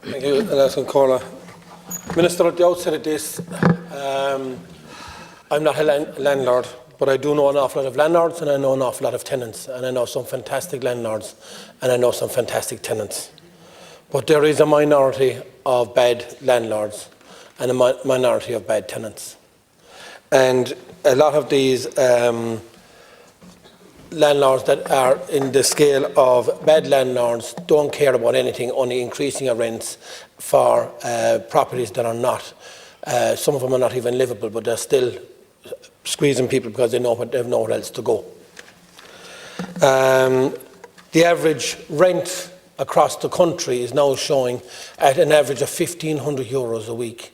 Thank you, Alison Corla. Minister, at the outset of this, I'm not a landlord, but I do know an awful lot of landlords and I know an awful lot of tenants, and I know some fantastic landlords and I know some fantastic tenants. But there is a minority of bad landlords and a minority of bad tenants. And a lot of these landlords that are in the scale of bad landlords don't care about anything, only increasing their rents for properties that are not. Some of them are not even livable, but they're still squeezing people because they have nowhere else to go. The average rent across the country is now showing at an average of €1,500 a week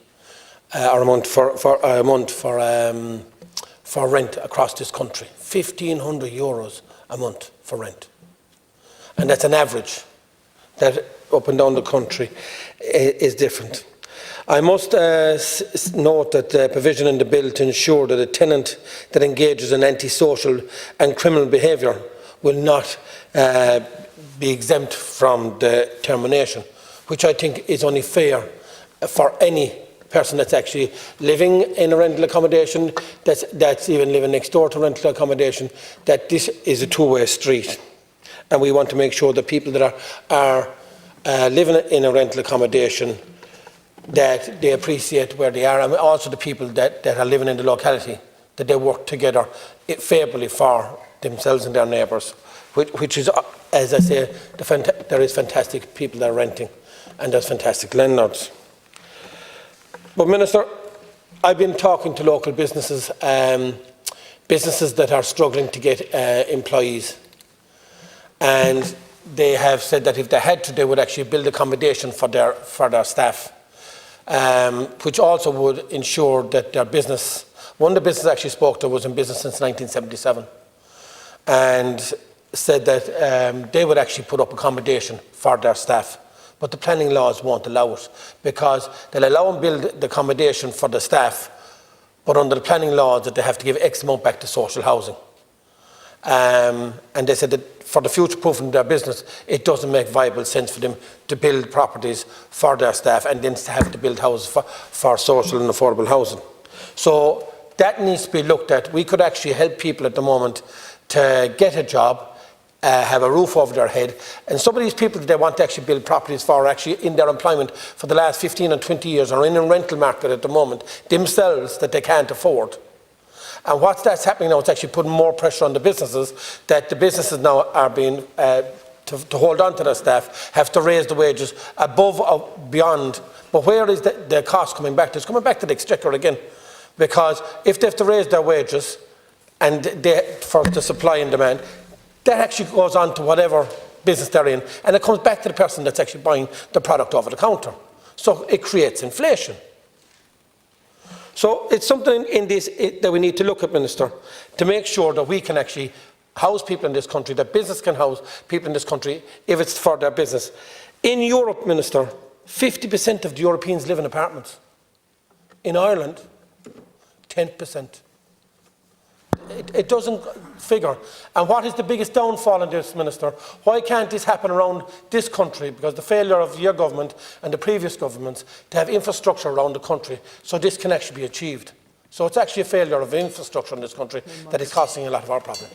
or a month for rent across this country. €1,500 a month for rent, and that's an average. That up and down the country is different. I must note that the provision in the bill to ensure that a tenant that engages in antisocial and criminal behaviour will not be exempt from the termination, which I think is only fair for any person that's actually living in a rental accommodation, that's even living next door to rental accommodation, that this is a two-way street. And we want to make sure that people that are living in a rental accommodation, that they appreciate where they are, and also the people that are living in the locality, that they work together favourably for themselves and their neighbours, which is, as I say, there is fantastic people that are renting and there's fantastic landlords. But Minister, I've been talking to local businesses, businesses that are struggling to get employees, and they have said that if they had to, they would actually build accommodation for their staff, which also would ensure that their business, one of the businesses I actually spoke to was in business since 1977, and said that they would actually put up accommodation for their staff. But the planning laws won't allow it, because they'll allow them build the accommodation for the staff, but under the planning laws that they have to give X amount back to social housing. And they said that for the future proofing of their business, it doesn't make viable sense for them to build properties for their staff and then to have to build houses for social and affordable housing. So that needs to be looked at. We could actually help people at the moment to get a job, have a roof over their head, and some of these people that they want to actually build properties for are actually in their employment for the last 15 and 20 years, are in a rental market at the moment themselves that they can't afford. And what's that's happening now, it's actually putting more pressure on the businesses, that the businesses now are being, to hold on to their staff, have to raise the wages above or beyond. But where is the cost coming back to? It's coming back to the exchequer again, because if they have to raise their wages and for the supply and demand, that actually goes on to whatever business they're in, and it comes back to the person that's actually buying the product over the counter. So it creates inflation. So it's something in this that we need to look at, Minister, to make sure that we can actually house people in this country, that business can house people in this country if it's for their business. In Europe, Minister, 50% of the Europeans live in apartments. In Ireland, 10%. It doesn't figure. And what is the biggest downfall in this, Minister? Why can't this happen around this country? Because the failure of your government and the previous governments to have infrastructure around the country, so this can actually be achieved. So it's actually a failure of infrastructure in this country that is causing a lot of our problems.